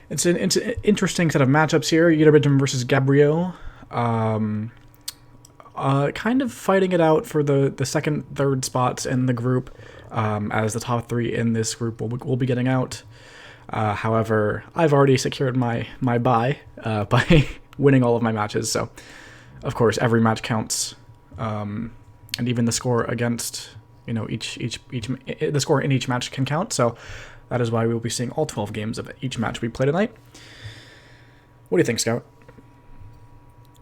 It's an interesting set of matchups here. Ytterbijum versus Gabrio. Kind of fighting it out for the second, third spots in the group, as the top three in this group will be getting out. However, I've already secured my bye by winning all of my matches, so of course every match counts, and even the score against each the score in each match can count. So that is why we will be seeing all 12 games of each match we play tonight. What do you think, Scout?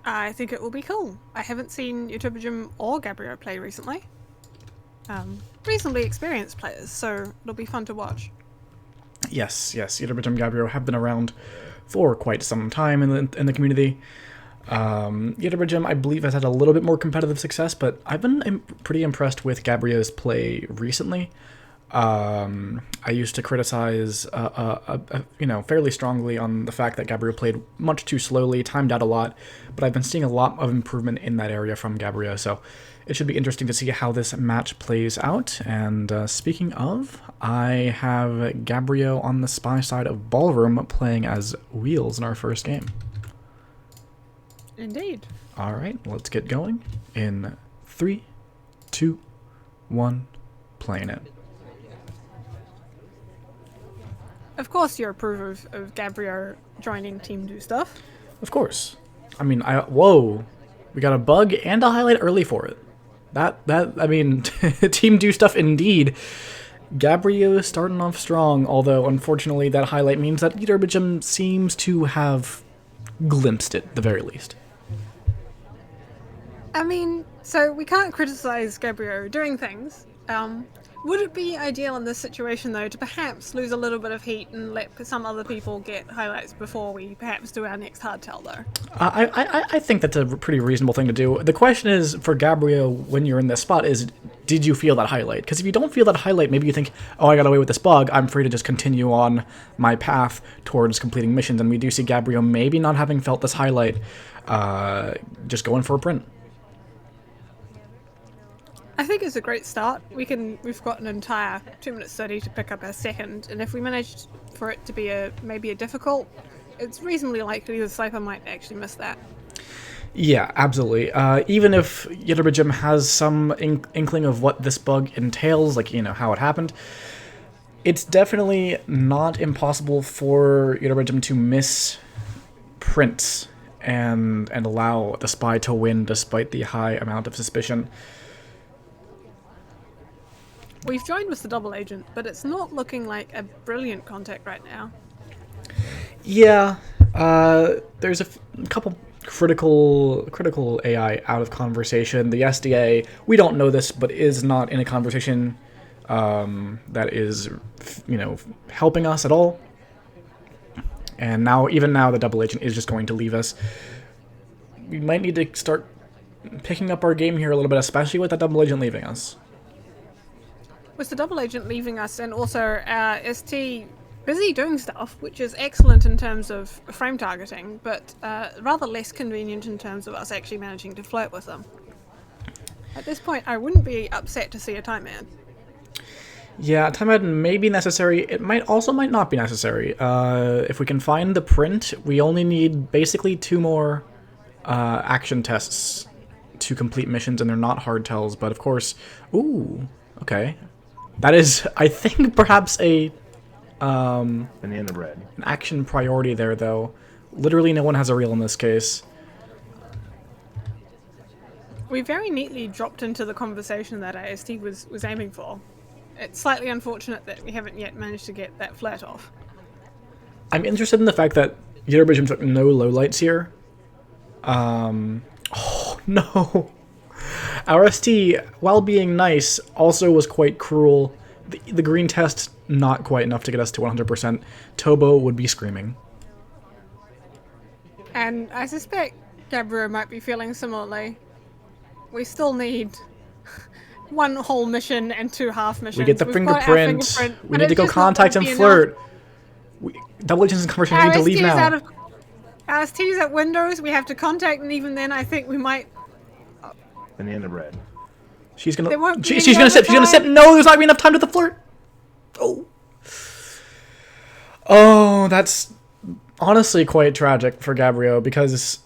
I think it will be cool. I haven't seen Ytterbijum or Gabrio play recently. Reasonably experienced players, so it'll be fun to watch. Yes, Ytterbijum and Gabrio have been around for quite some time in the community. Ytterbijum, I believe, has had a little bit more competitive success, but I've been pretty impressed with Gabrio's play recently. I used to criticize, fairly strongly on the fact that Gabrio played much too slowly, timed out a lot, but I've been seeing a lot of improvement in that area from Gabrio, so it should be interesting to see how this match plays out. And speaking of, I have Gabrio on the spy side of Ballroom playing as Wheels in our first game. Indeed. All right, let's get going in 3, 2, 1, playing it. Of course you approve of Gabrio joining Team Do Stuff. Of course. I mean, whoa. We got a bug and a highlight early for it. Team Do Stuff indeed. Gabrio is starting off strong, although unfortunately that highlight means that Ytterbijum seems to have glimpsed it, at the very least. I mean, so we can't criticize Gabrio doing things. Would it be ideal in this situation, though, to perhaps lose a little bit of heat and let some other people get highlights before we perhaps do our next hardtail, though? I think that's a pretty reasonable thing to do. The question is, for Gabrio, when you're in this spot, is did you feel that highlight? Because if you don't feel that highlight, maybe you think, oh, I got away with this bug, I'm free to just continue on my path towards completing missions. And we do see Gabrio maybe not having felt this highlight, just going for a print. I think it's a great start. We've got an entire 2 minutes 30 to pick up our second, and if we manage for it to be maybe a difficult, it's reasonably likely the sniper might actually miss that. Yeah, absolutely. Even if Ytterbijum has some inkling of what this bug entails, like, how it happened, it's definitely not impossible for Ytterbijum to miss prints and allow the spy to win despite the high amount of suspicion. We've joined with the double agent, but it's not looking like a brilliant contact right now. Yeah, there's a couple critical AI out of conversation. The SDA, we don't know this, but is not in a conversation that is, helping us at all. And even now, the double agent is just going to leave us. We might need to start picking up our game here a little bit, especially with that double agent leaving us. With the double agent leaving us, and also our ST busy doing stuff, which is excellent in terms of frame targeting, but rather less convenient in terms of us actually managing to flirt with them. At this point, I wouldn't be upset to see a time ad. Yeah, time ad may be necessary. It might not be necessary. If we can find the print, we only need basically 2 more action tests to complete missions, and they're not hard tells, but of course... Ooh, okay. That is, I think, perhaps an action priority there, though. Literally no one has a reel in this case. We very neatly dropped into the conversation that AST was aiming for. It's slightly unfortunate that we haven't yet managed to get that flat off. I'm interested in the fact that Ytterbijum took no lowlights here. Oh, no. Our ST, while being nice, also was quite cruel. The green test, not quite enough to get us to 100%. Tobo would be screaming. And I suspect Gabrio might be feeling similarly. We still need 1 whole mission and 2 half missions. We get the fingerprint. We need to go contact and flirt. Double agents and conversation need to leave now. Our ST's at Windows. We have to contact, and even then, I think we might... Banana bread. She's gonna sip. She's gonna sip. No, there's not gonna be enough time to the flirt. Oh, that's honestly quite tragic for Gabrio because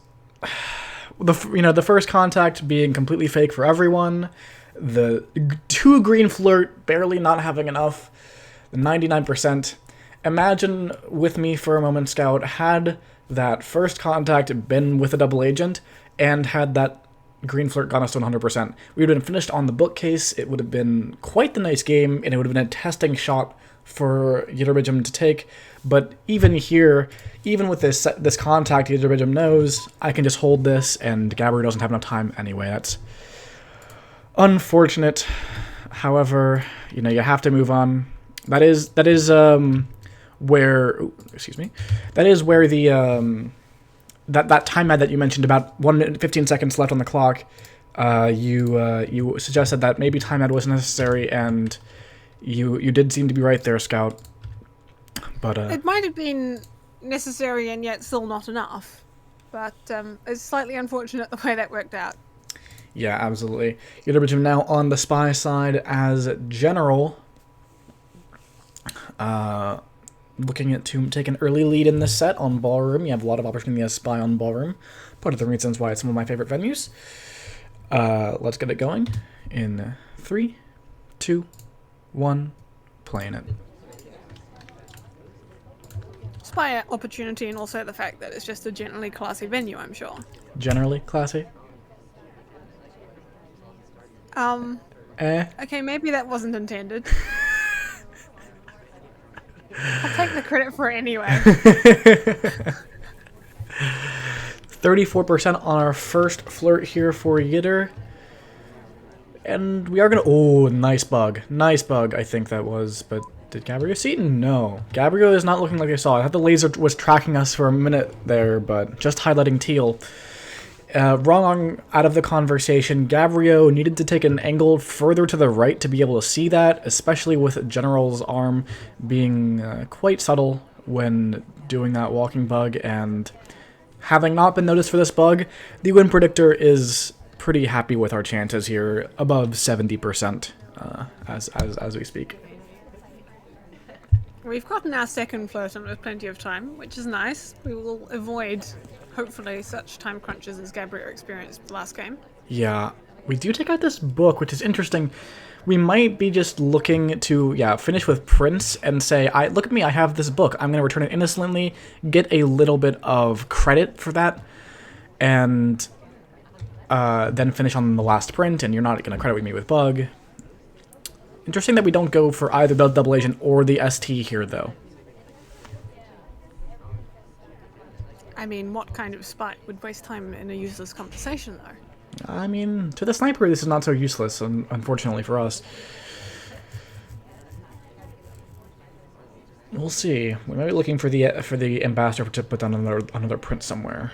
the first contact being completely fake for everyone, the 2 green flirt barely not having enough, the 99%. Imagine with me for a moment, Scout, had that first contact been with a double agent and had that green flirt gone us to 100%. We would have been finished on the bookcase. It would have been quite the nice game, and it would have been a testing shot for Ytterbijum to take. But even here, even with this contact, Ytterbijum knows I can just hold this, and Gabrio doesn't have enough time anyway. That's unfortunate. However, you have to move on. That is where the that time ad that you mentioned, about 1 minute 15 seconds left on the clock, you suggested that maybe time ad was necessary, and you did seem to be right there, Scout. But it might have been necessary and yet still not enough. But it's slightly unfortunate the way that worked out. Yeah, absolutely. Ytterbijum now on the spy side as general. Looking to take an early lead in this set on Ballroom. You have a lot of opportunity as spy on Ballroom. Part of the reasons why it's one of my favorite venues. Let's get it going in 3, 2, 1, playing it. Spy opportunity, and also the fact that it's just a generally classy venue, I'm sure. Generally classy? Okay, maybe that wasn't intended. I'll take the credit for it anyway. 34% on our first flirt here for Yitter. And we are going to... Oh, nice bug. Nice bug, I think that was. But did Gabrio see it? No. Gabrio is not looking like they saw it. I thought the laser was tracking us for a minute there, but just highlighting teal. Wrong out of the conversation. Gabrio needed to take an angle further to the right to be able to see that, especially with General's arm being quite subtle when doing that walking bug, and having not been noticed for this bug, the win predictor is pretty happy with our chances here, above 70% as we speak. We've gotten our second flirt in with plenty of time, which is nice. We will avoid, hopefully, such time crunches as Gabrio experienced last game. Yeah, we do take out this book, which is interesting. We might be just looking to, finish with Prince and say, look at me, I have this book. I'm going to return it innocently, get a little bit of credit for that, and then finish on the last print, and you're not going to credit me with bug. Interesting that we don't go for either the double agent or the ST here, though. I mean, what kind of spy would waste time in a useless conversation, though? I mean, to the sniper, this is not so useless, unfortunately for us. We'll see. We might be looking for the ambassador to put down another print somewhere.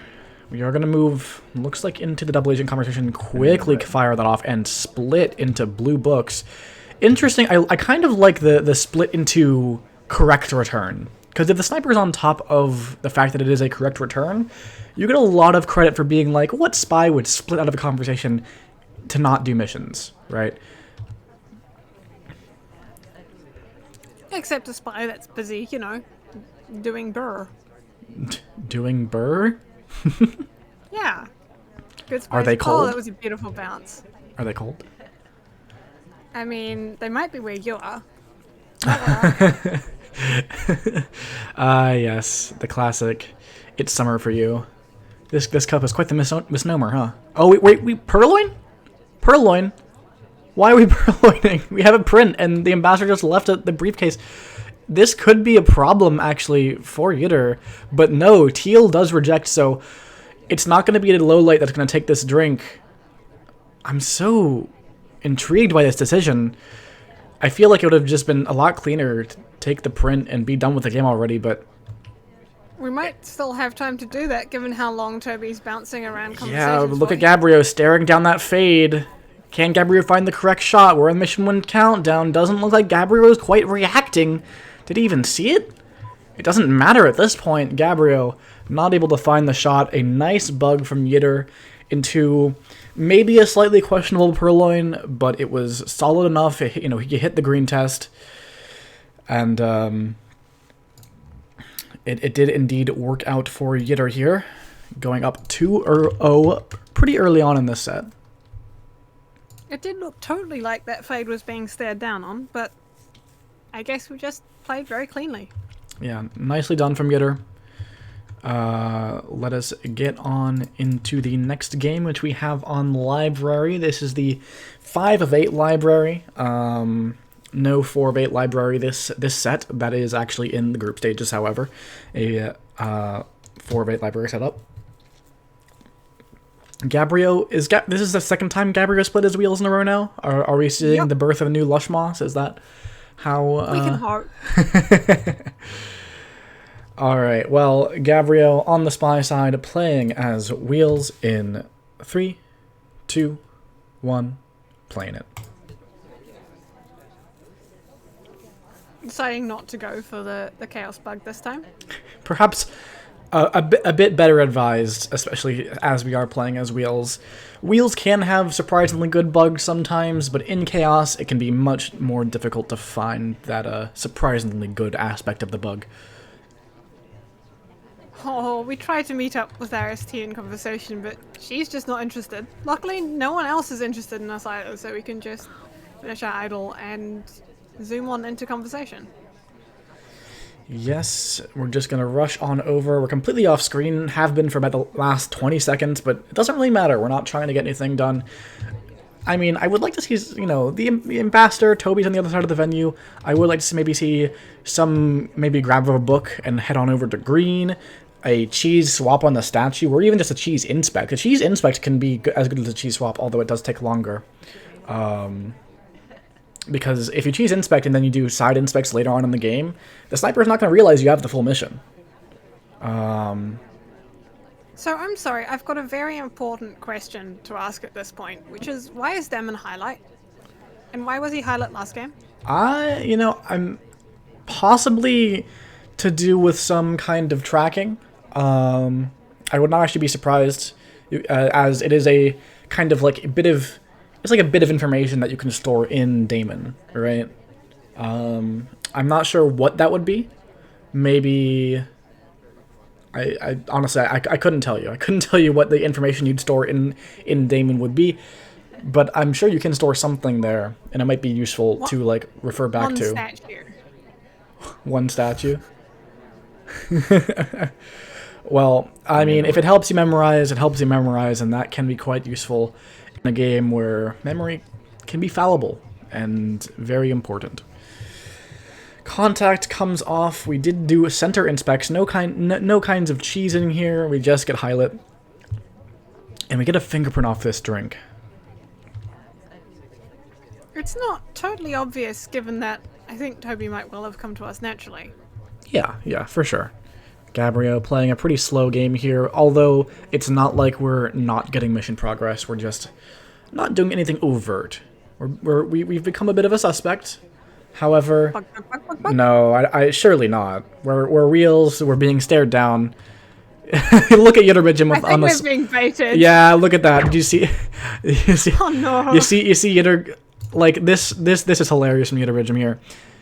We are going to move, looks like, into the double agent conversation, quickly fire that off, and split into blue books. Interesting. I kind of like the split into correct return. Because if the sniper's on top of the fact that it is a correct return, you get a lot of credit for being like, what spy would split out of a conversation to not do missions, right? Except a spy that's busy, doing burr. Doing burr? Yeah. Good spies. Are they cold? Oh, that was a beautiful bounce. Are they cold? I mean, they might be where you are. Yes, the classic. It's summer for you. This cup is quite the misnomer, huh? Oh, wait, Purloin? Purloin? Why are we purloining? We have a print, and the ambassador just left the briefcase. This could be a problem, actually, for Yitter. But no, Teal does reject, so it's not going to be a low light that's going to take this drink. I'm so intrigued by this decision. I feel like it would have just been a lot cleaner to take the print and be done with the game already, but... We might still have time to do that, given how long Toby's bouncing around conversations. Yeah, look at Gabrio staring down that fade. Can Gabrio find the correct shot? We're in mission win countdown. Doesn't look like Gabrio is quite reacting. Did he even see it? It doesn't matter at this point. Gabrio not able to find the shot. A nice bug from Yitter into maybe a slightly questionable purloin, but it was solid enough. He hit the green test, and it did indeed work out for Yitter here, going up 2-0 pretty early on in this set. It did look totally like that fade was being stared down on, but I guess we just played very cleanly. Yeah, nicely done from Yitter. Let us get on into the next game, which we have on Library. This is the 5 of 8 Library. No 4 of 8 Library this set. That is actually in the group stages, however. A 4 of 8 Library setup. Gabrio, this is the second time Gabrio split his wheels in a row now? Are we seeing the birth of a new Lush Moss? Is that how... We can hope. Alright, well, Gabrio on the spy side playing as Wheels in 3, 2, 1, playing it. Deciding not to go for the Chaos Bug this time. Perhaps a bit better advised, especially as we are playing as Wheels. Wheels can have surprisingly good bugs sometimes, but in Chaos it can be much more difficult to find that surprisingly good aspect of the bug. Oh, we tried to meet up with our ST in conversation, but she's just not interested. Luckily, no one else is interested in us either, so we can just finish our idle and zoom on into conversation. Yes, we're just going to rush on over. We're completely off screen, have been for about the last 20 seconds, but it doesn't really matter. We're not trying to get anything done. I mean, I would like to see, the ambassador, Toby's on the other side of the venue. I would like to maybe see maybe grab a book and head on over to green. A cheese swap on the statue, or even just a cheese inspect. A cheese inspect can be as good as a cheese swap, although it does take longer. Because if you cheese inspect and then you do side inspects later on in the game, the sniper is not going to realize you have the full mission. So I'm sorry, I've got a very important question to ask at this point, which is, why is Damon highlight? And why was he highlight last game? I'm possibly to do with some kind of tracking. I would not actually be surprised, as it is a kind of like it's like a bit of information that you can store in Daemon, right? I'm not sure what that would be. Maybe, I honestly, I couldn't tell you. I couldn't tell you what the information you'd store in Daemon would be, but I'm sure you can store something there, and it might be useful to, like, refer back to. One statue. One statue? Well, I mean, if it helps you memorize, it helps you memorize, and that can be quite useful in a game where memory can be fallible and very important. Contact comes off. We did do center inspects. No kinds of cheese in here. We just get highlight. And we get a fingerprint off this drink. It's not totally obvious, given that I think Toby might well have come to us naturally. Yeah, for sure. Gabrio playing a pretty slow game here, although it's not like we're not getting mission progress. We're just not doing anything overt. We've become a bit of a suspect. However, no, I surely not. We're Wheels. We're being stared down. Look at Ytterbijum on the. I think we're being baited. Yeah, look at that. Did you see? Oh no! You see Yitter, like this is hilarious from Ytterbijum here.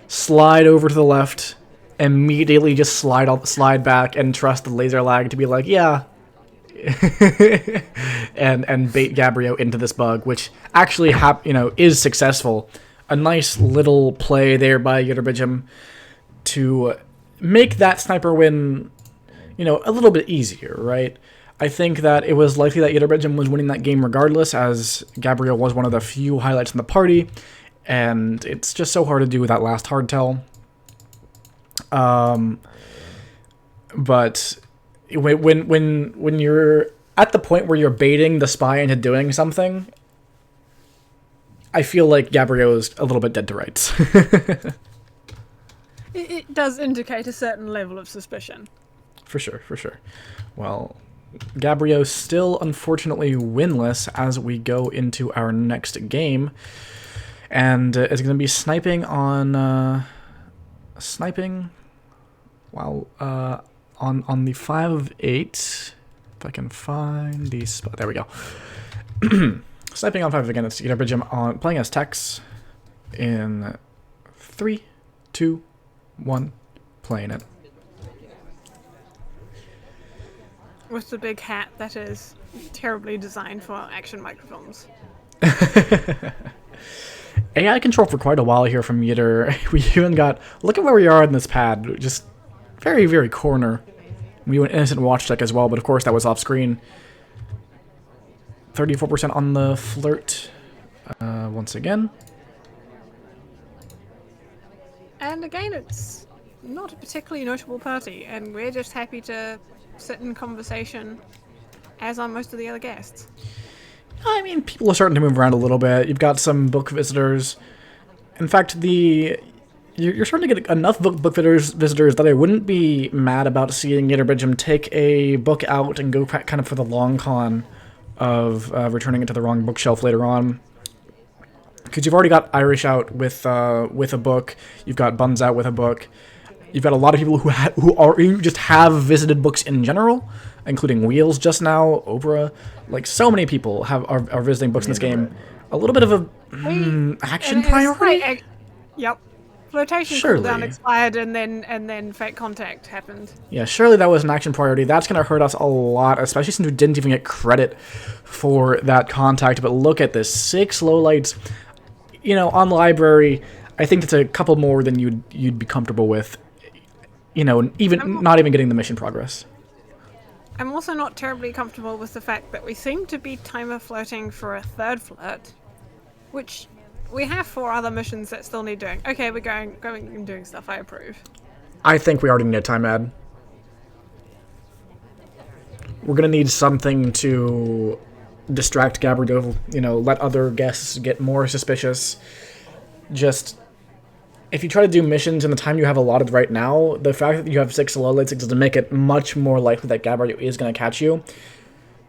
Slide over to the left, immediately just slide back and trust the laser lag to be like, yeah. and bait Gabrio into this bug, which actually is successful. A nice little play there by Ytterbijum to make that sniper win, a little bit easier, right? I think that it was likely that Ytterbijum was winning that game regardless, as Gabrio was one of the few highlights in the party, and it's just so hard to do with that last hardtail. But when you're at the point where you're baiting the spy into doing something, I feel like Gabrio is a little bit dead to rights. It does indicate a certain level of suspicion. For sure. Well, Gabrio still unfortunately winless as we go into our next game, and is going to be sniping on on the 5 of 8. If I can find the spot, there we go. Sniping on 5 again. It's Ytterbijum playing as Tex in 3, 2, 1, playing it. with the big hat that is terribly designed for action microfilms. AI control for quite a while here from Yitter. We even got... Look at where we are in this pad. Just very, very corner. We went innocent watch check as well, but of course that was off screen. 34% on the flirt once again. And again, it's not a particularly notable party, and we're just happy to sit in conversation, as are most of the other guests. I mean, people are starting to move around a little bit. You've got some book visitors. In fact, you're starting to get enough book visitors that I wouldn't be mad about seeing Ytterbijum take a book out and go kind of for the long con of returning it to the wrong bookshelf later on. Because you've already got Irish out with a book. You've got Buns out with a book. You've got a lot of people who just have visited books in general, including Wheels just now, Obra. Like, so many people are visiting books in this game. A little bit of a action priority? Yep. Flirtation cooldown expired and then fake contact happened. Yeah, surely that was an action priority. That's going to hurt us a lot, especially since we didn't even get credit for that contact. But look at this. 6 lowlights. You know, on library, I think that's a couple more than you'd be comfortable with. You know, not even getting the mission progress. I'm also not terribly comfortable with the fact that we seem to be timer flirting for a third flirt, which we have 4 other missions that still need doing. Okay, we're going and doing stuff. I approve. I think we already need a time ad. We're gonna need something to distract Gabrio, you know, let other guests get more suspicious. Just, if you try to do missions in the time you have allotted right now, the fact that you have 6 low lights doesn't make it much more likely that Gabrio is going to catch you.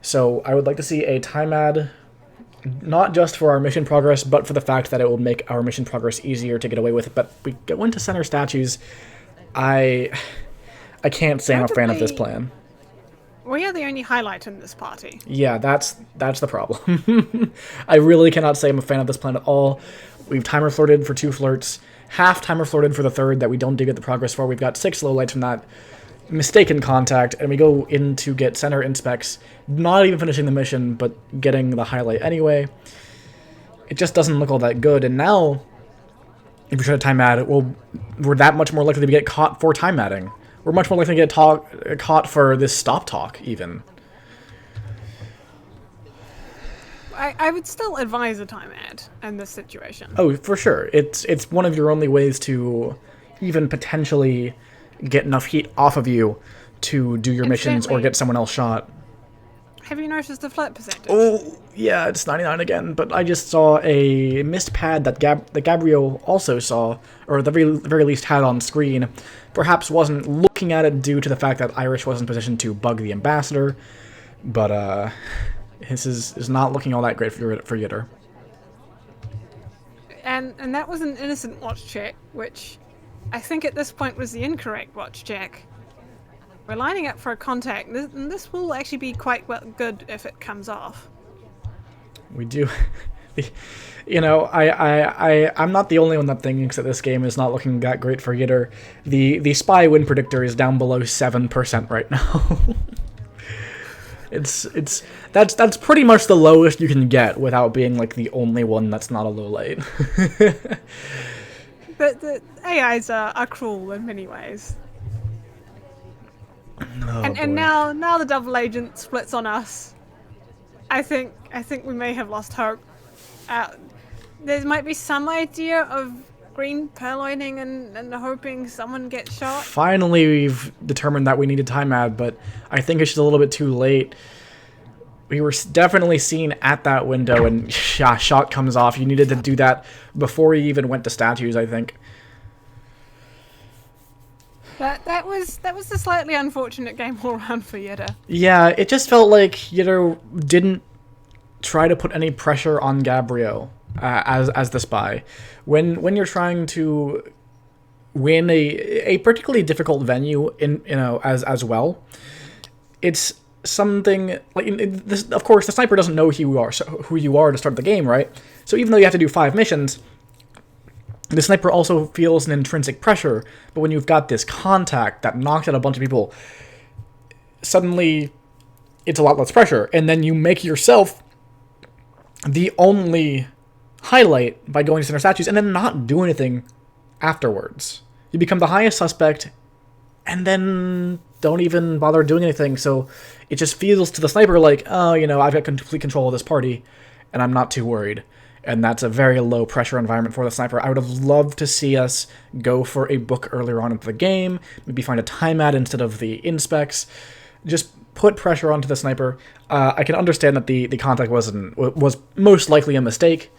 So I would like to see a time ad, not just for our mission progress, but for the fact that it will make our mission progress easier to get away with. But we go into center statues. I can't say I'm a fan of this plan. We are the only highlight in this party. Yeah, that's the problem. I really cannot say I'm a fan of this plan at all. We've timer flirted for 2 flirts, half timer flirted for the 3rd that we don't get the progress for. We've got 6 lowlights from that mistaken contact, and we go in to get center inspects, not even finishing the mission, but getting the highlight anyway. It just doesn't look all that good, and now, if we try to time ad, well, we're that much more likely to get caught for time adding. We're much more likely to get caught for this stop talk, even. I would still advise a time ad in this situation. Oh, for sure. It's one of your only ways to even potentially get enough heat off of you to do your missions or get someone else shot. Have you noticed the flirt percentage? Oh, yeah, it's 99 again, but I just saw a missed pad that Gabrio also saw, or at the very least had on screen. Perhaps wasn't looking at it due to the fact that Irish wasn't positioned to bug the ambassador, but this is not looking all that great for Yitter. And that was an innocent watch check, which I think at this point was the incorrect watch check. We're lining up for a contact, and this will actually be quite good if it comes off. We do. You know, I'm not the only one that thinks that this game is not looking that great for Yitter. The spy win predictor is down below 7% right now. That's pretty much the lowest you can get without being like the only one that's not a low light. But the AIs are cruel in many ways. And now the double agent splits on us. I think we may have lost hope. There might be some idea of green purloining and hoping someone gets shot. Finally, we've determined that we need a time ad, but I think it's just a little bit too late. We were definitely seen at that window, and shot comes off. You needed to do that before you even went to statues, I think. That was a slightly unfortunate game all around for Yitter. Yeah, it just felt like Yitter didn't try to put any pressure on Gabrio as the spy. When you're trying to win a particularly difficult venue as well, it's something like this. Of course, the sniper doesn't know who you are to start the game, right? So even though you have to do 5 missions, the sniper also feels an intrinsic pressure. But when you've got this contact that knocks out a bunch of people, suddenly it's a lot less pressure. And then you make yourself the only highlight by going to center statues and then not do anything afterwards. You become the highest suspect and then don't even bother doing anything. So it just feels to the sniper like, oh, I've got complete control of this party and I'm not too worried. And that's a very low pressure environment for the sniper. I would have loved to see us go for a book earlier on into the game, maybe find a time ad instead of the inspects. Just put pressure onto the sniper. I can understand that the contact was most likely a mistake,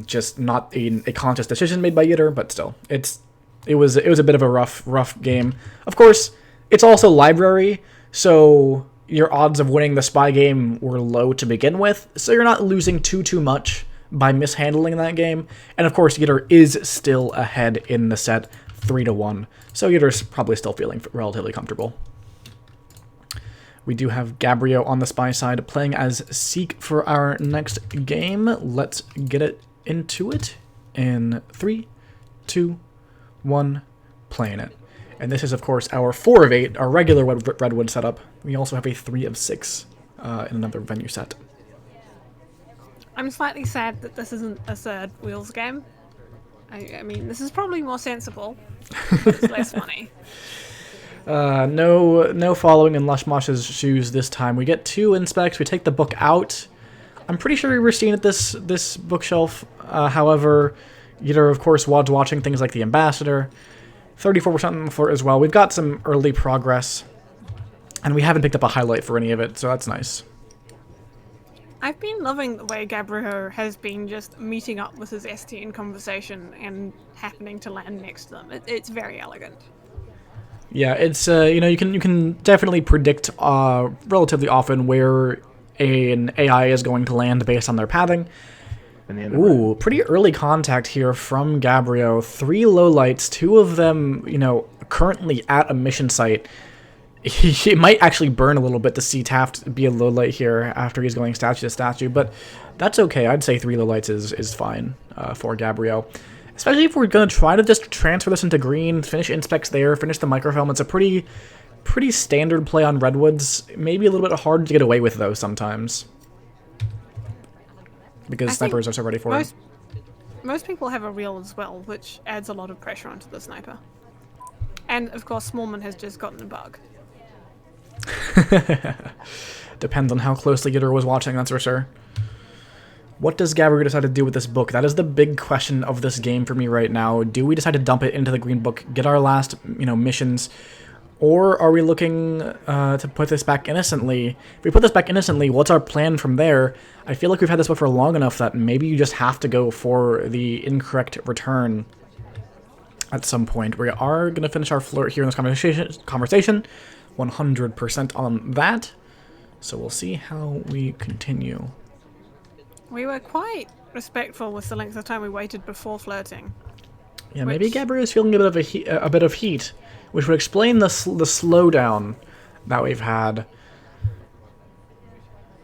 just not a conscious decision made by Yitter, but still, it was a bit of a rough game. Of course, it's also library, so your odds of winning the spy game were low to begin with, so you're not losing too much by mishandling that game. And of course, Yitter is still ahead in the set 3-1, so Yitter's probably still feeling relatively comfortable. We do have Gabrio on the spy side playing as Seek for our next game. Let's get it into it in 3, 2, 1, playing it. And this is, of course, our 4 of 8, our regular Redwood setup. We also have a 3 of 6 in another venue set. I'm slightly sad that this isn't a third wheels game. I mean, this is probably more sensible, but it's less money. No following in Lushmosh's shoes this time. We get 2 inspects. We take the book out. I'm pretty sure we were seeing at this bookshelf. However, Yitter, of course, was watching things like the Ambassador. 34% on the floor as well. We've got some early progress, and we haven't picked up a highlight for any of it, so that's nice. I've been loving the way Gabrio has been just meeting up with his ST in conversation and happening to land next to them. It's very elegant. Yeah, it's you can definitely predict relatively often where an AI is going to land based on their pathing. Ooh, pretty early contact here from Gabrio. 3 lowlights, 2 of them, currently at a mission site. He might actually burn a little bit to see Taft be a lowlight here after he's going statue to statue, but that's okay. I'd say 3 lowlights is fine for Gabrio. Especially if we're going to try to just transfer this into green, finish inspects there, finish the microfilm. It's a pretty standard play on Redwoods. Maybe a little bit hard to get away with, though, sometimes. Because snipers are so ready for it. Most people have a reel as well, which adds a lot of pressure onto the sniper. And, of course, Smallman has just gotten a bug. Depends on how closely Yitter was watching, that's for sure. What does Gabrio decide to do with this book? That is the big question of this game for me right now. Do we decide to dump it into the green book, get our last, missions, or are we looking to put this back innocently? If we put this back innocently, what's our plan from there? I feel like we've had this book for long enough that maybe you just have to go for the incorrect return at some point. We are going to finish our flirt here in this conversation. 100% on that. So we'll see how we continue. We were quite respectful with the length of time we waited before flirting. Yeah, maybe Gabrio is feeling a bit of heat, which would explain the slowdown that we've had.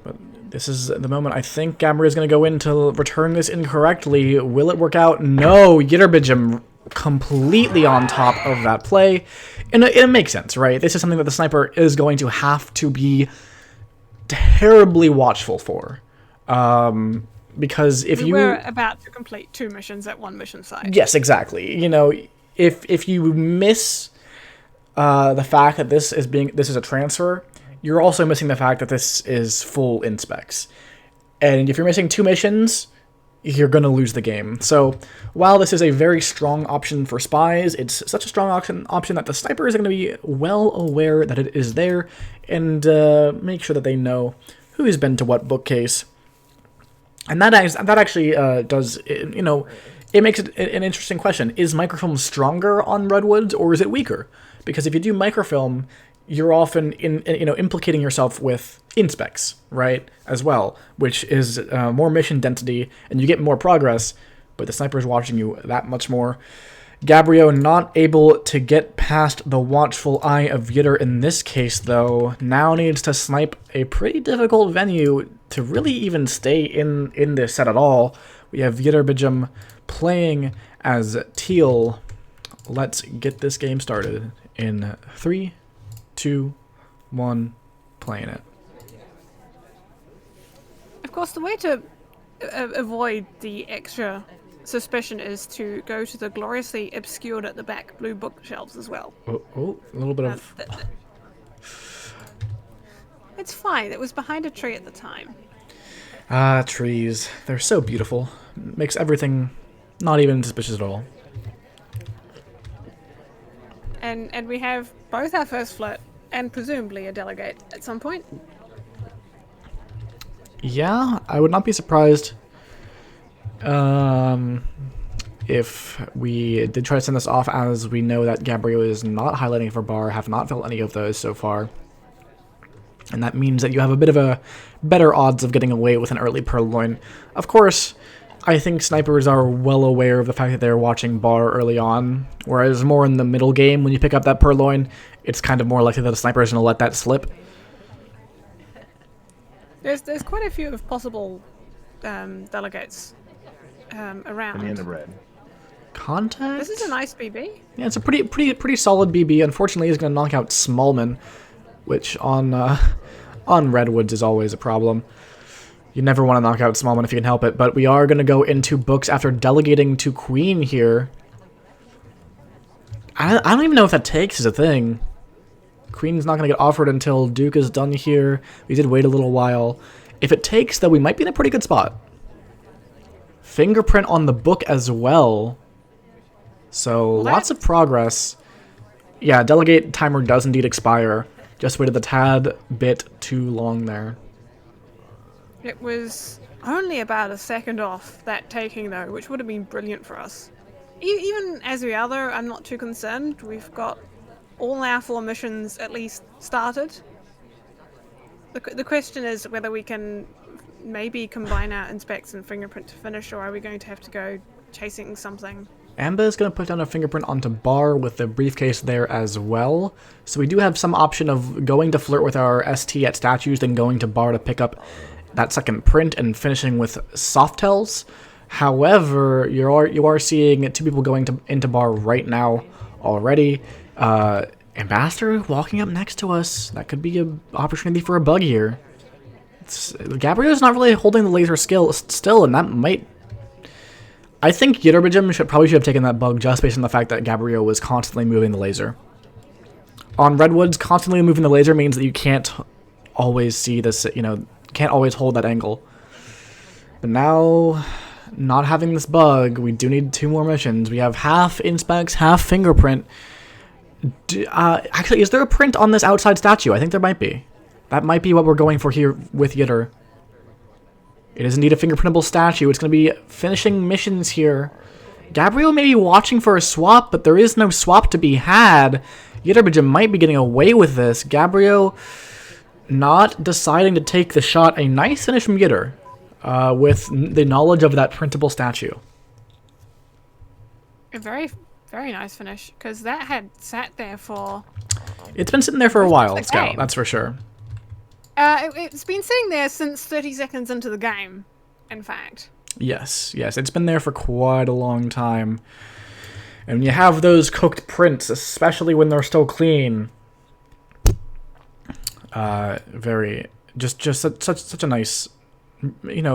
But this is the moment I think Gabrio is going to go in to return this incorrectly. Will it work out? No, Ytterbijum completely on top of that play. And it makes sense, right? This is something that the sniper is going to have to be terribly watchful for. Because if we were about to complete 2 missions at 1 mission site. Yes, exactly. If you miss the fact that this is a transfer, you're also missing the fact that this is full inspects. And if you're missing 2 missions, you're going to lose the game. So while this is a very strong option for spies, it's such a strong option that the sniper is going to be well aware that it is there and make sure that they know who's been to what bookcase. And that actually does, it makes it an interesting question. Is microfilm stronger on Redwoods or is it weaker? Because if you do microfilm, you're often implicating yourself with inspects, right, as well, which is more mission density, and you get more progress, but the sniper is watching you that much more. Gabrio not able to get past the watchful eye of Yitter in this case, though, now needs to snipe a pretty difficult venue to really even stay in this set at all. We have Ytterbijum playing as Teal. Let's get this game started in 3, 2, 1, playing it. course, the way to avoid the extra suspicion is to go to the gloriously obscured at the back blue bookshelves as well. Oh, a little bit of... It's fine. It was behind a tree at the time. Ah, trees. They're so beautiful. Makes everything not even suspicious at all. And we have both our first flirt and presumably a delegate at some point. Yeah, I would not be surprised if we did try to send this off, as we know that Gabrio is not highlighting for bar, have not felt any of those so far. And that means that you have a bit of a better odds of getting away with an early purloin. Of course, I think snipers are well aware of the fact that they're watching bar early on, whereas more in the middle game, when you pick up that purloin, it's kind of more likely that a sniper is going to let that slip. There's quite a few of possible delegates around. In the end of red. Contact? This is a nice BB. Yeah, it's a pretty solid BB. Unfortunately, he's going to knock out Smallman, which on Redwoods is always a problem. You never want to knock out Smallman if you can help it, but we are going to go into books after delegating to Queen here. I don't even know if that takes is a thing. Queen's not going to get offered until Duke is done here. We did wait a little while. If it takes, though, we might be in a pretty good spot. Fingerprint on the book as well. So, lots of progress. Yeah, delegate timer does indeed expire. Just waited the tad bit too long there. It was only about a second off that taking, though, which would have been brilliant for us. Even as we are, though, I'm not too concerned. We've got all our 4 missions at least started. The question is whether we can maybe combine our inspects and fingerprint to finish, or are we going to have to go chasing something? Amber is going to put down a fingerprint onto bar with the briefcase there as well. So we do have some option of going to flirt with our ST at statues, then going to bar to pick up that second print and finishing with Softel's. However, you are seeing 2 people going into bar right now already. Ambassador walking up next to us. That could be an opportunity for a bug here. Gabrio's not really holding the laser still, and that might... I think Ytterbijum probably should have taken that bug just based on the fact that Gabrio was constantly moving the laser. On Redwoods, constantly moving the laser means that you can't always see this, can't always hold that angle. But now, not having this bug, we do need 2 more missions. We have half inspects, half fingerprint. Actually, is there a print on this outside statue? I think there might be. That might be what we're going for here with Yitter. It is indeed a fingerprintable statue. It's going to be finishing missions here. Gabrio may be watching for a swap, but there is no swap to be had. Ytterbijum might be getting away with this. Gabrio not deciding to take the shot. A nice finish from Yitter with the knowledge of that printable statue. A very, very nice finish, because that had sat there for... It's been sitting there for a while, the Scout, game. that's for sure. It's been sitting there since 30 seconds into the game, in fact. Yes, it's been there for quite a long time. And you have those cooked prints, especially when they're still clean. Just such a nice,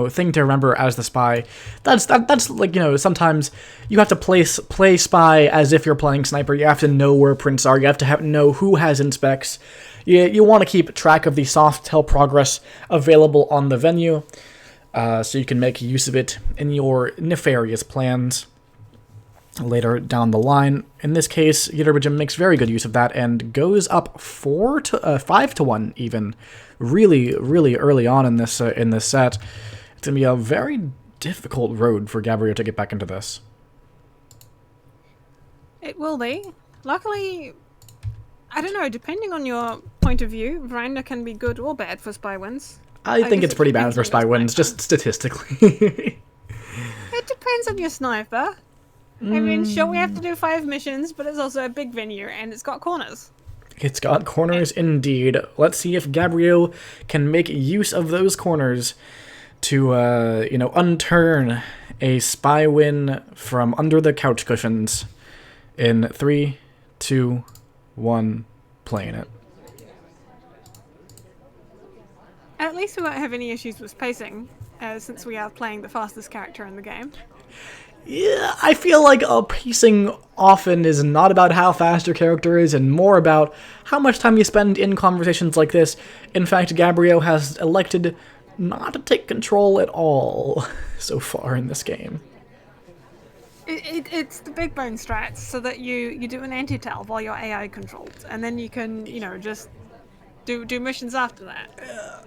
thing to remember as the spy. That's like, sometimes you have to play spy as if you're playing sniper. You have to know where prints are. You have to know who has inspects. You want to keep track of the Softel progress available on the venue, so you can make use of it in your nefarious plans later down the line. In this case, Ytterbijum makes very good use of that and goes up 5 to 1 even, really early on in this set. It's gonna be a very difficult road for Gabrio to get back into this. It will be. Luckily, I don't know, depending on your point of view, Veranda can be good or bad for spy wins. I think it's pretty bad for spy wins, just statistically. It depends on your sniper. I mean, sure, we have to do 5 missions, but it's also a big venue, and it's got corners. It's got corners indeed. Let's see if Gabrio can make use of those corners to, unturn a spy win from under the couch cushions. In 3, 2, 1, playing it. At least we won't have any issues with spacing. since we are playing the fastest character in the game. Yeah, I feel like pacing often is not about how fast your character is and more about how much time you spend in conversations like this. In fact, Gabrio has elected not to take control at all so far in this game. It's the big bone strats, so that you do an anti-tell while you're AI controlled, and then you can, just do missions after that.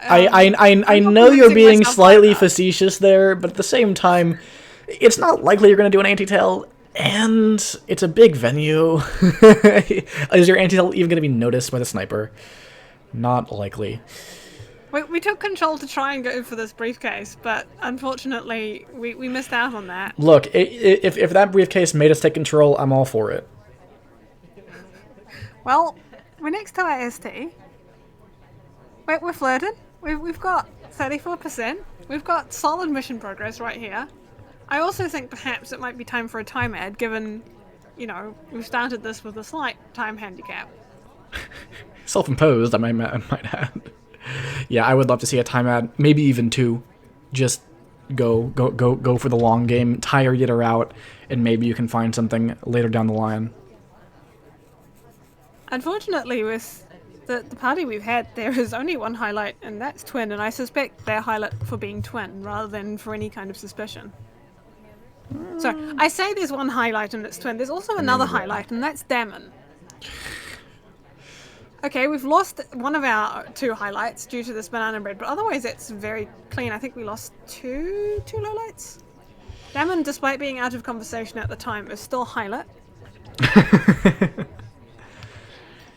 I know you're being slightly facetious there, but at the same time, it's not likely you're going to do an anti-tail, and it's a big venue. Is your anti-tail even going to be noticed by the sniper? Not likely. We took control to try and go for this briefcase, but unfortunately, we missed out on that. Look, if that briefcase made us take control, I'm all for it. Well, we're next to our ST. We're flirting. We've got 34%. We've got solid mission progress right here. I also think perhaps it might be time for a time ad, given, we've started this with a slight time handicap. Self-imposed, I might add. Yeah, I would love to see a time ad, maybe even 2. Just go for the long game, tire Yitter out, and maybe you can find something later down the line. Unfortunately, with the party we've had, there is only one highlight, and that's Twin, and I suspect they're highlight for being Twin, rather than for any kind of suspicion. So, I say there's one highlight and it's Twin. There's also another highlight, and that's Damon. Okay, we've lost one of our 2 highlights due to this banana bread, but otherwise it's very clean. I think we lost two lowlights. Damon, despite being out of conversation at the time, is still highlight.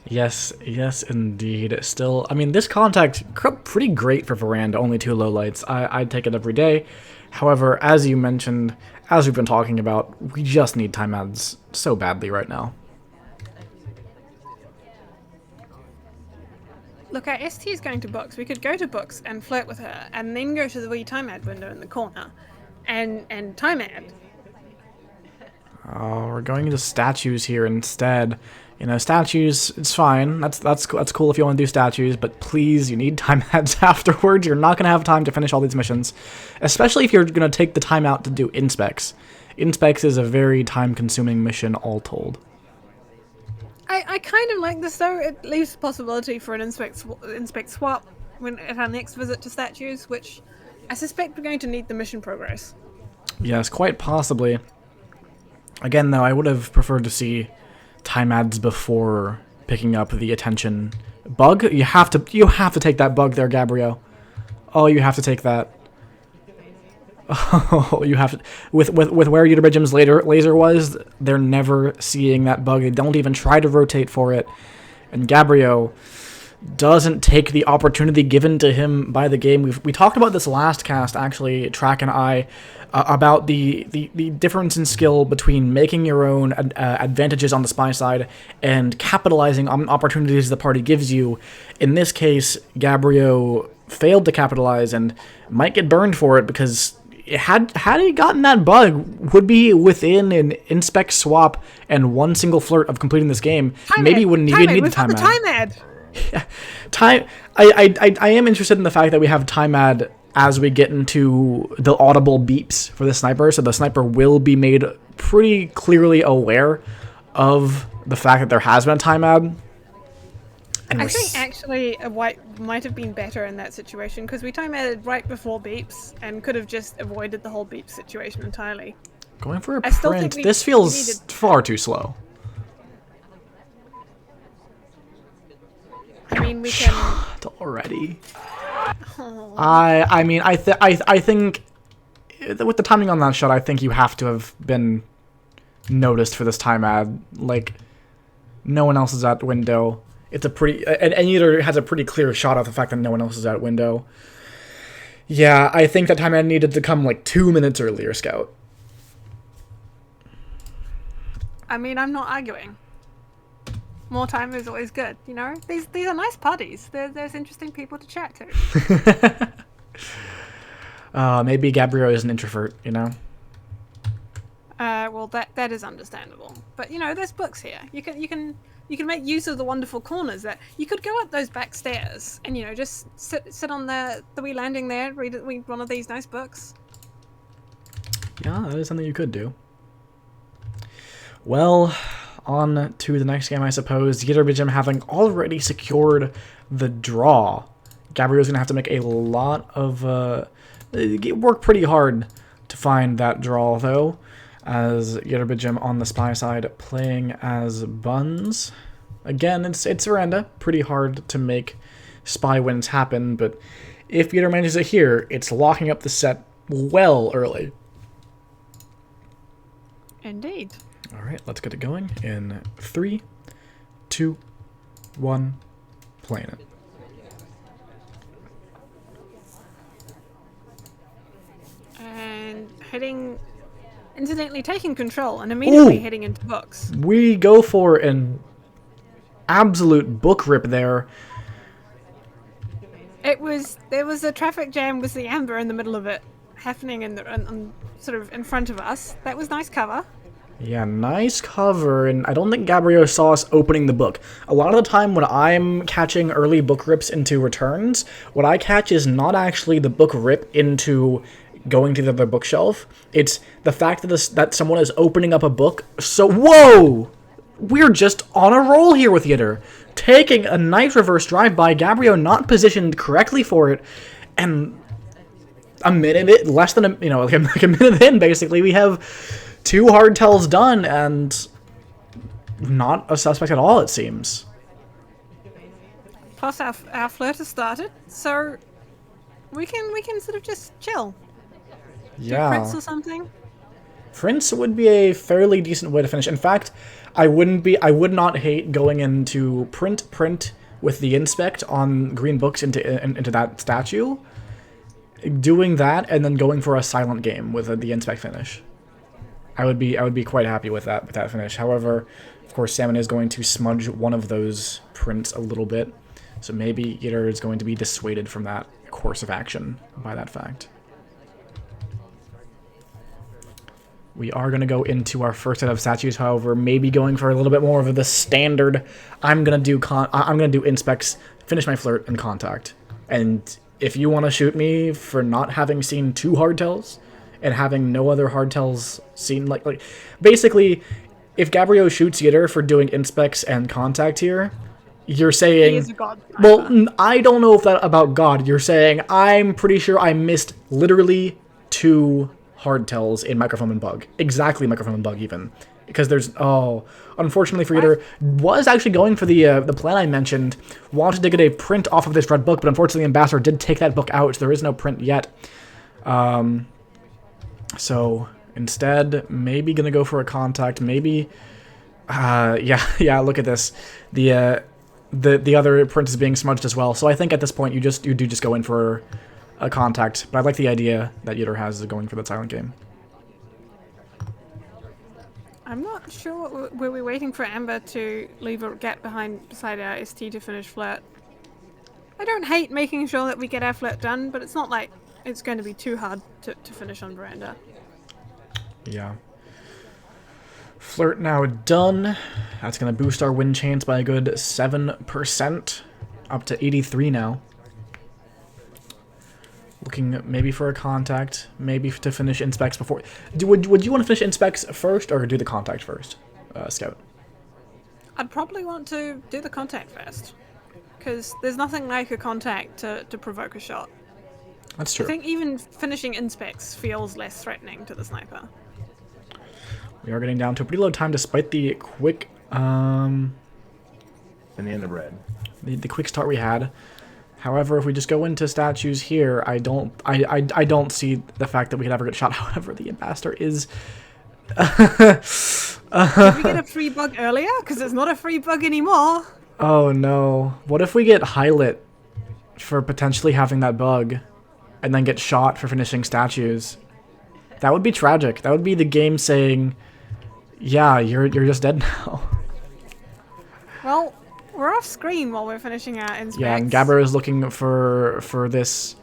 Yes, indeed. Still, I mean, this contact, pretty great for Veranda, only 2 lowlights. I'd take it every day. However, as you mentioned, as we've been talking about, we just need time ads so badly right now. Look, our ST is going to books. We could go to books and flirt with her, and then go to the wee time ad window in the corner, and time ad. Oh, we're going into statues here instead. Statues, it's fine. That's cool if you want to do statues, but please, you need time ads afterwards. You're not going to have time to finish all these missions, especially if you're going to take the time out to do inspects. Inspects is a very time-consuming mission, all told. I kind of like this, though. It leaves the possibility for an inspect swap at our next visit to statues, which I suspect we're going to need the mission progress. Yes, quite possibly. Again, though, I would have preferred to see time ads before picking up the attention bug. You have to take that bug there, Gabrio. Oh, you have to take that. Oh, you have to. With where Ytterbijum's laser was, they're never seeing that bug. They don't even try to rotate for it. And Gabrio doesn't take the opportunity given to him by the game. We talked about this last cast, actually, Track and I, about the difference in skill between making your own advantages on the spy side and capitalizing on opportunities the party gives you. In this case, Gabrio failed to capitalize and might get burned for it, because had he gotten that bug, would be within an inspect swap and one single flirt of completing this game. Maybe wouldn't even need the time ad. Yeah. I am interested in the fact that we have time ad as we get into the audible beeps for the sniper, so the sniper will be made pretty clearly aware of the fact that there has been a time ad. And I think actually a white might have been better in that situation, because we time added right before beeps and could have just avoided the whole beep situation entirely. Going for a print, this feels far too slow. I mean, we can already. I think with the timing on that shot, I think you have to have been noticed for this time ad. Like, no one else is at window. It's a pretty, and Yitter has a pretty clear shot of the fact that no one else is at window. Yeah, I think that time ad needed to come like 2 minutes earlier, Scout. I mean, I'm not arguing. More time is always good, you know? These are nice parties. There's interesting people to chat to. Maybe Gabrio is an introvert, you know? Well, that is understandable. But, you know, there's books here. You you can make use of the wonderful corners. That you could go up those back stairs and, you know, just sit on the wee landing there, read one of these nice books. Yeah, that is something you could do. Well, on to the next game, I suppose. Ytterbijum having already secured the draw. Gabrio's going to have to make a lot of... work pretty hard to find that draw, though. As Ytterbijum on the spy side playing as Buns. Again, it's Veranda. Pretty hard to make spy wins happen, but if Yitter manages it here, it's locking up the set well early. Indeed. Alright, let's get it going in 3, 2, 1, playing it. And incidentally taking control and immediately heading into books. We go for an absolute book rip there. There was a traffic jam with the amber in the middle of it happening sort of in front of us. That was nice cover. Yeah, nice cover, and I don't think Gabrio saw us opening the book. A lot of the time when I'm catching early book rips into returns, what I catch is not actually the book rip into going to the other bookshelf. It's the fact that someone is opening up a book. So, whoa! We're just on a roll here with Yitter. Taking a nice reverse drive by Gabrio, not positioned correctly for it, and like a minute in, basically, we have 2 hard tells done, and not a suspect at all, it seems. Plus our flirt has started, so we can sort of just chill. Yeah. Do Prince or something. Prince would be a fairly decent way to finish. In fact, I would not hate going into print with the inspect on green books into that statue. Doing that and then going for a silent game with the inspect finish. I would be quite happy with that finish. However, of course, Salmon is going to smudge one of those prints a little bit, so maybe Yitter is going to be dissuaded from that course of action by that fact. We are going to go into our first set of statues, however, maybe going for a little bit more of the standard. I'm going to do inspects, finish my flirt, and contact. And if you want to shoot me for not having seen 2 hardtails and having no other hardtails seen, like basically, if Gabrio shoots Yitter for doing inspects and contact here, you're saying, He is a god. well, I don't know if that about God. You're saying I'm pretty sure I missed literally 2 hardtails in microphone and bug. Exactly, microphone and bug even. Because there's, unfortunately for Yitter, was actually going for the plan I mentioned, wanted to get a print off of this red book, but unfortunately Ambassador did take that book out, so there is no print yet. So instead, maybe gonna go for a contact, maybe, yeah, look at this. The other print is being smudged as well, so I think at this point you do just go in for a contact, but I like the idea that Yitter has of going for the silent game. I'm not sure. Were we waiting for Amber to leave a gap beside our ST to finish flirt? I don't hate making sure that we get our flirt done, but it's not like it's going to be too hard to finish on Veranda. Yeah. Flirt now done. That's going to boost our win chance by a good 7%, up to 83 now. Looking maybe for a contact, maybe to finish inspects before. Would you want to finish inspects first or do the contact first, Scout? I'd probably want to do the contact first, because there's nothing like a contact to provoke a shot. That's true. I think even finishing inspects feels less threatening to the sniper. We are getting down to a pretty low time despite the quick, In the end of red. the quick start we had. However, if we just go into statues here, I don't see the fact that we could ever get shot. However, the ambassador is. Did we get a free bug earlier? Because it's not a free bug anymore. Oh no! What if we get highlight for potentially having that bug, and then get shot for finishing statues? That would be tragic. That would be the game saying, "Yeah, you're just dead now." Well. We're off screen while we're finishing our inspects. Yeah, and Gabrio is looking for this,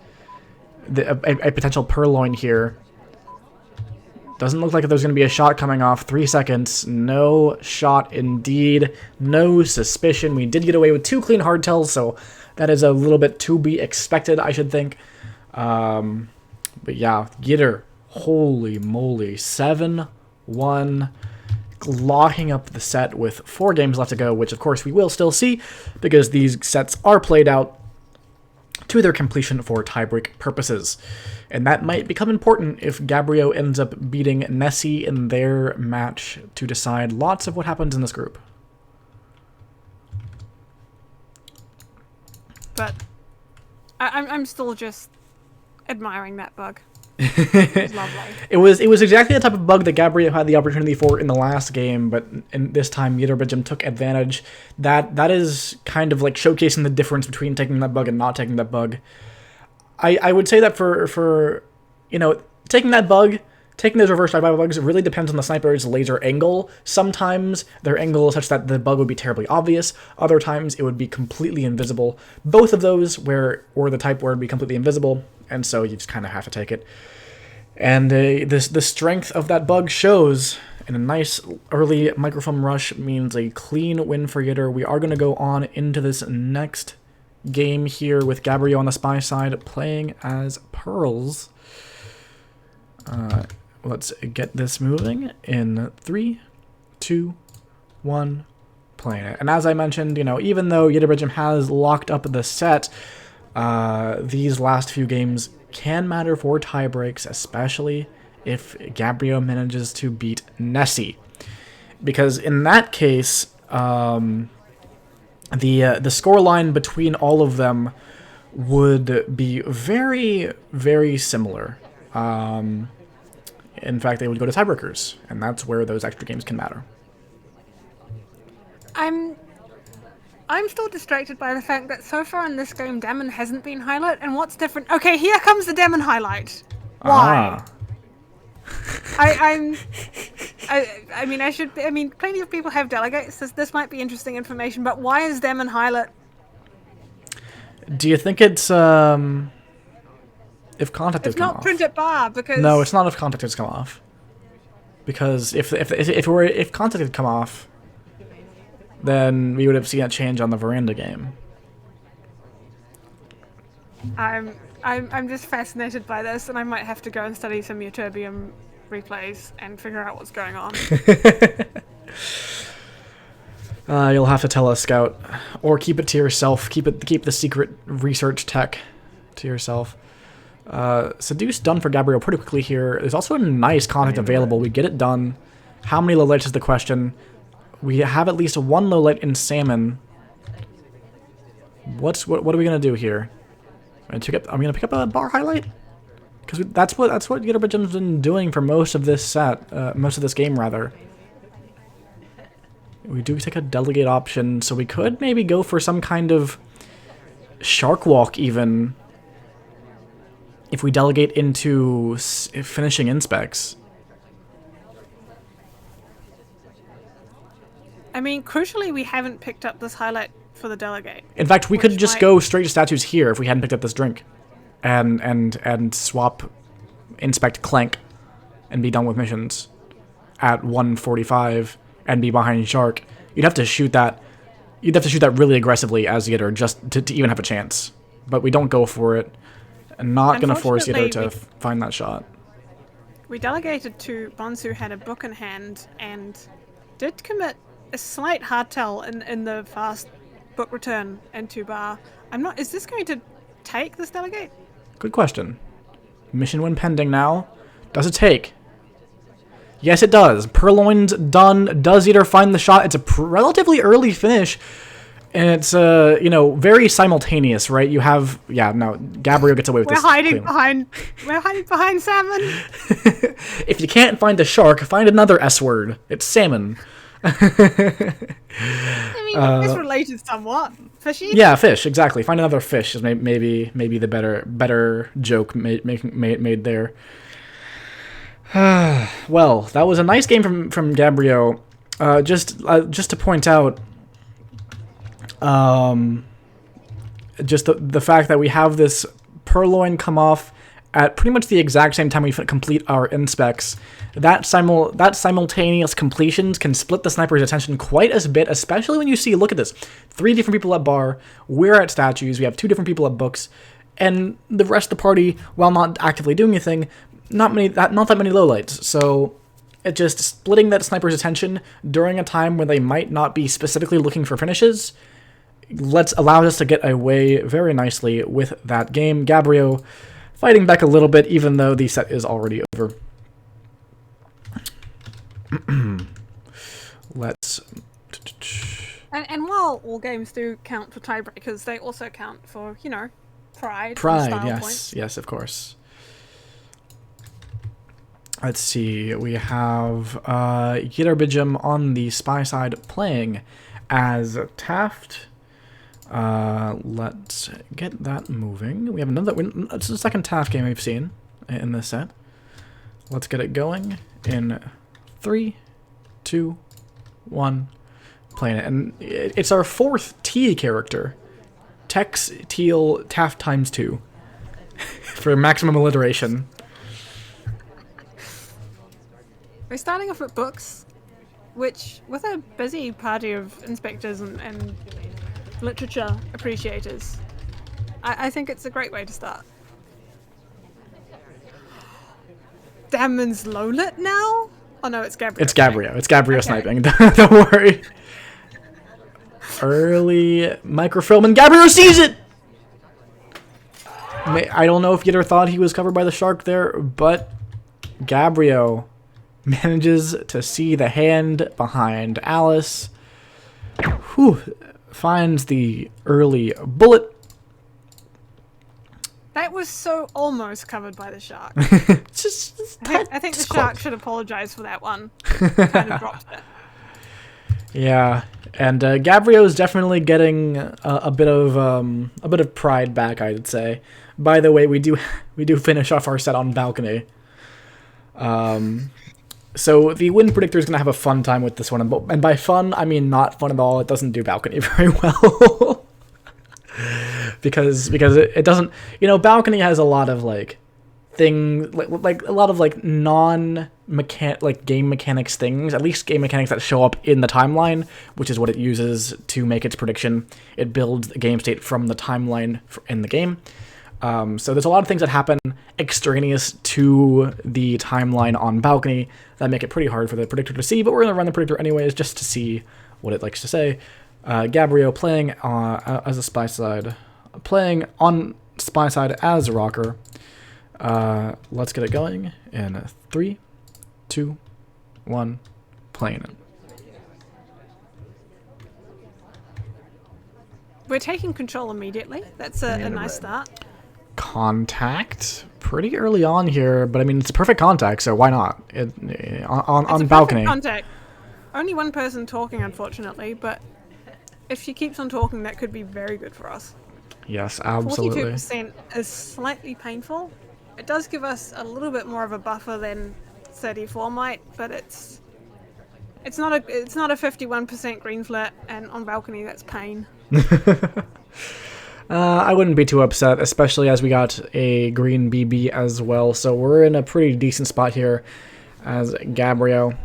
a potential purloin here. Doesn't look like there's going to be a shot coming off. 3 seconds. No shot indeed. No suspicion. We did get away with 2 clean hardtails, so that is a little bit to be expected, I should think. But yeah, Yitter, holy moly, 7-1, locking up the set with 4 games left to go, which of course we will still see because these sets are played out to their completion for tiebreak purposes. And that might become important if Gabrio ends up beating Nessie in their match to decide lots of what happens in this group. But I'm still just admiring that bug. It was lovely. It was exactly the type of bug that Gabrio had the opportunity for in the last game, but in this time Ytterbijum took advantage. That is kind of like showcasing the difference between taking that bug and not taking that bug. I would say that for taking that bug, taking those reverse drive-by bugs really depends on the sniper's laser angle. Sometimes their angle is such that the bug would be terribly obvious. Other times it would be completely invisible. Both of those were the type where it would be completely invisible, and so you just kind of have to take it. And the strength of that bug shows, and a nice early microfoam rush means a clean win for Yitter. We are going to go on into this next game here with Gabrio on the spy side playing as Pearls. Let's get this moving in 3, 2, 1, playing it. And as I mentioned, even though Ytterbijum has locked up the set, these last few games can matter for tie breaks, especially if Gabrio manages to beat Nessie. Because in that case, the scoreline between all of them would be very, very similar. In fact, they would go to tiebreakers, and that's where those extra games can matter. I'm still distracted by the fact that so far in this game, Damon hasn't been highlight, and what's different? Okay, here comes the Damon highlight. Why? I mean, plenty of people have delegates. This might be interesting information, but why is Damon highlight? Do you think it's if contact has come off? It's not printed bar because no, it's not if contact has come off. Because if contact had come off, then we would have seen a change on the veranda game. I'm just fascinated by this, and I might have to go and study some Ytterbium replays and figure out what's going on. You'll have to tell us, Scout, or keep it to yourself. Keep the secret research tech to yourself. Seduce done for Gabrio pretty quickly here. There's also a nice contact available. We get it done. How many low lights is the question? We have at least 1 low light in Salmon. What are we gonna do here? I'm gonna pick up a bar highlight, because that's what Ytterbijum's been doing for most of this game rather. We do take a delegate option, so we could maybe go for some kind of shark walk even. If we delegate into finishing inspects. I mean, crucially, we haven't picked up this highlight for the delegate. In fact, we could just go straight to statues here if we hadn't picked up this drink, and swap inspect clank, and be done with missions at 1:45 and be behind shark. You'd have to shoot that. You'd have to shoot that really aggressively as Yitter just to even have a chance. But we don't go for it. I'm not going to force Yitter to find that shot. We delegated to Bonsu, who had a book in hand, and did commit a slight hardtail in the fast book return into bar. Is this going to take this delegate? Good question. Mission win pending now. Does it take? Yes, it does. Purloin's done. Does Yitter find the shot? It's a relatively early finish. And it's, very simultaneous, right? You have, Gabrio gets away with this. We're hiding behind salmon. If you can't find a shark, find another S word. It's salmon. I mean, it's related somewhat. Fishy? Yeah, fish, exactly. Find another fish is maybe the better joke made there. Well, that was a nice game from Gabrio. Just to point out, just the fact that we have this Purloin come off at pretty much the exact same time we complete our inspects, that simultaneous completions can split the sniper's attention quite a bit, especially when you see, look at this, 3 different people at bar, we're at statues, we have 2 different people at books, and the rest of the party, while not actively doing anything, not that many lowlights. So it just splitting that sniper's attention during a time when they might not be specifically looking for finishes allows us to get away very nicely with that game. Gabrio fighting back a little bit, even though the set is already over. Let's... And while all games do count for tiebreakers, they also count for, you know, pride. Pride, and style yes. points. Yes, of course. Let's see. We have Ytterbijum on the spy side playing as Taft. Let's get that moving. We have another... It's the second Taft game we've seen in this set. Let's get it going in 3, 2, 1. Playing it. And it's our 4th T character. Tex, Teal, Taft times 2. For maximum alliteration. We're starting off with books, which, with a busy party of inspectors and literature appreciators, I think it's a great way to start. Dammon's low-lit now? Oh no, it's Gabrio. It's Gabrio. It's Gabrio Okay. sniping. Don't worry. Early microfilm, and Gabrio sees it! I don't know if Yitter thought he was covered by the shark there, but Gabrio manages to see the hand behind Alice. Whew. Finds the early bullet. That was so almost covered by the shark. Just I think the shark should apologize for that one. Kind of dropped it. Yeah, and Gabrio is definitely getting a bit of pride back, I'd say. By the way, we do finish off our set on balcony. So the win predictor is going to have a fun time with this one, and by fun I mean not fun at all. It doesn't do balcony very well. because it doesn't, you know, balcony has a lot of like thing, like a lot of like game mechanics things, at least game mechanics that show up in the timeline, which is what it uses to make its prediction. It builds the game state from the timeline in the game. So there's a lot of things that happen extraneous to the timeline on balcony that make it pretty hard for the predictor to see, but we're going to run the predictor anyways just to see what it likes to say. Gabrio playing as a spy side, playing on spy side as a rocker. Let's get it going in 3, 2, 1, playing it. We're taking control immediately. That's a nice start. Contact pretty early on here, but I mean it's a perfect contact, so why not? On balcony. Contact. Only one person talking, unfortunately, but if she keeps on talking, that could be very good for us. Yes, absolutely. 42% is slightly painful. It does give us a little bit more of a buffer than 34 might, but it's not a 51% green flat, and on balcony that's pain. I wouldn't be too upset, especially as we got a green BB as well, so we're in a pretty decent spot here as Gabrio.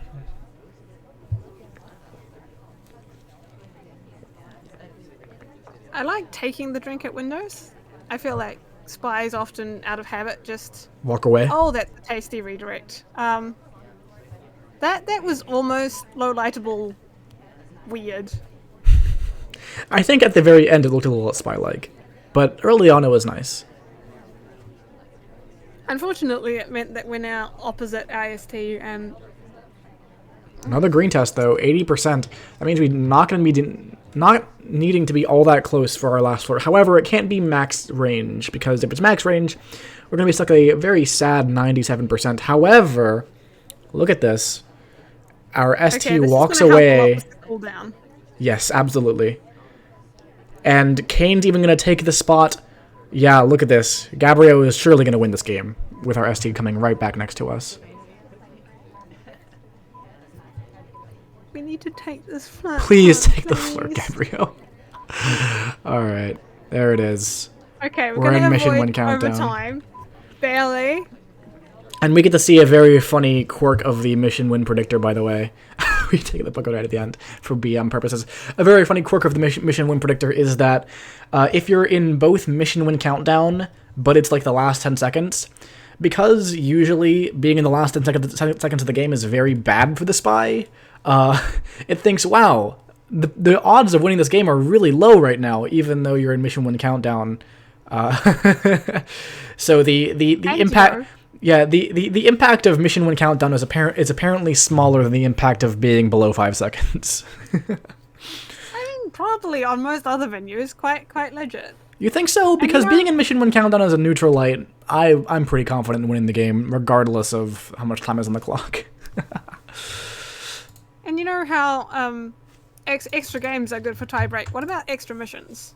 I like taking the drink at windows. I feel like spies often, out of habit, just Walk away. oh, that's a tasty redirect. That was almost low lightable weird. I think at the very end it looked a little spy-like, but early on it was nice. Unfortunately, it meant that we're now opposite IST, and Another green test though, 80%. That means we're not going to be not needing to be all that close for our last floor. However, it can't be max range, because if it's max range, we're going to be stuck at a very sad 97%. However, look at this. Our ST okay, this walks is gonna help a lot away. with the cooldown. Yes, absolutely. And Kane's even going to take the spot. Yeah, look at this. Gabrio is surely going to win this game with our ST coming right back next to us. We need to take this flat. Please front, take the floor, please. Gabrio. Alright, there it is. Okay, we're We're gonna in mission avoid win countdown. overtime Barely. And we get to see a very funny quirk of the mission win predictor, by the way. We take the book right at the end for BM purposes. A very funny quirk of the mission win predictor is that if you're in both mission win countdown, but it's like the last 10 seconds, because usually being in the last 10 seconds of the game is very bad for the spy, it thinks, wow, the odds of winning this game are really low right now, even though you're in mission win countdown. So the impact... Yeah, the impact of mission win countdown is apparently smaller than the impact of being below 5 seconds. I mean, probably on most other venues, quite legit. You think so? Because being in mission win countdown as a neutral light, I'm pretty confident in winning the game, regardless of how much time is on the clock. And you know how extra games are good for tiebreak. What about extra missions?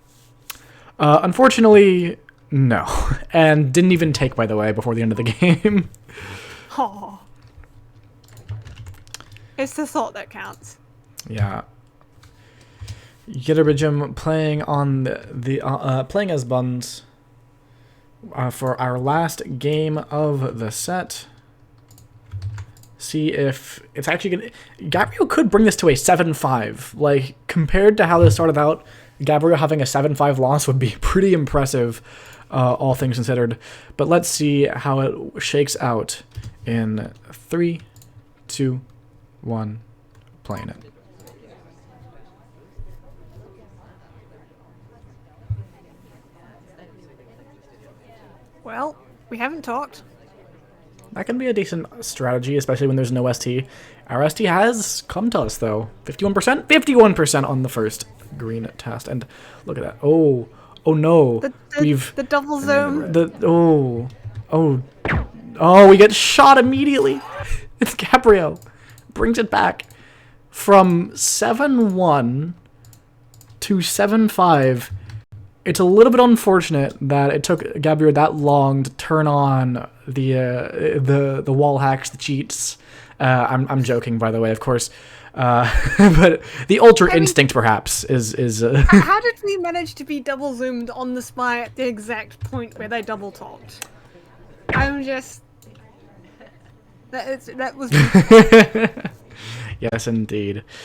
Unfortunately, no. And didn't even take, by the way, before the end of the game. Oh. It's the thought that counts. Yeah. Ytterbijum playing on playing as Buns for our last game of the set. See if it's actually gonna... Gabrio could bring this to a 7-5. Like, compared to how this started out, Gabrio having a 7-5 loss would be pretty impressive, all things considered. But let's see how it shakes out in 3, 2, 1, playing it. Well, we haven't talked. That can be a decent strategy, especially when there's no ST. Our ST has come to us, though. 51%? 51% on the first green test. And look at that. Oh no. The double zoom. We get shot immediately. It's Gabrio. Brings it back from 7-1 to 7-5. It's a little bit unfortunate that it took Gabrio that long to turn on the wall hacks, the cheats. I'm joking, by the way, of course. But the ultra instinct, perhaps, is. How did we manage to be double zoomed on the spy at the exact point where they double talked? I'm just. That was. Yes, indeed.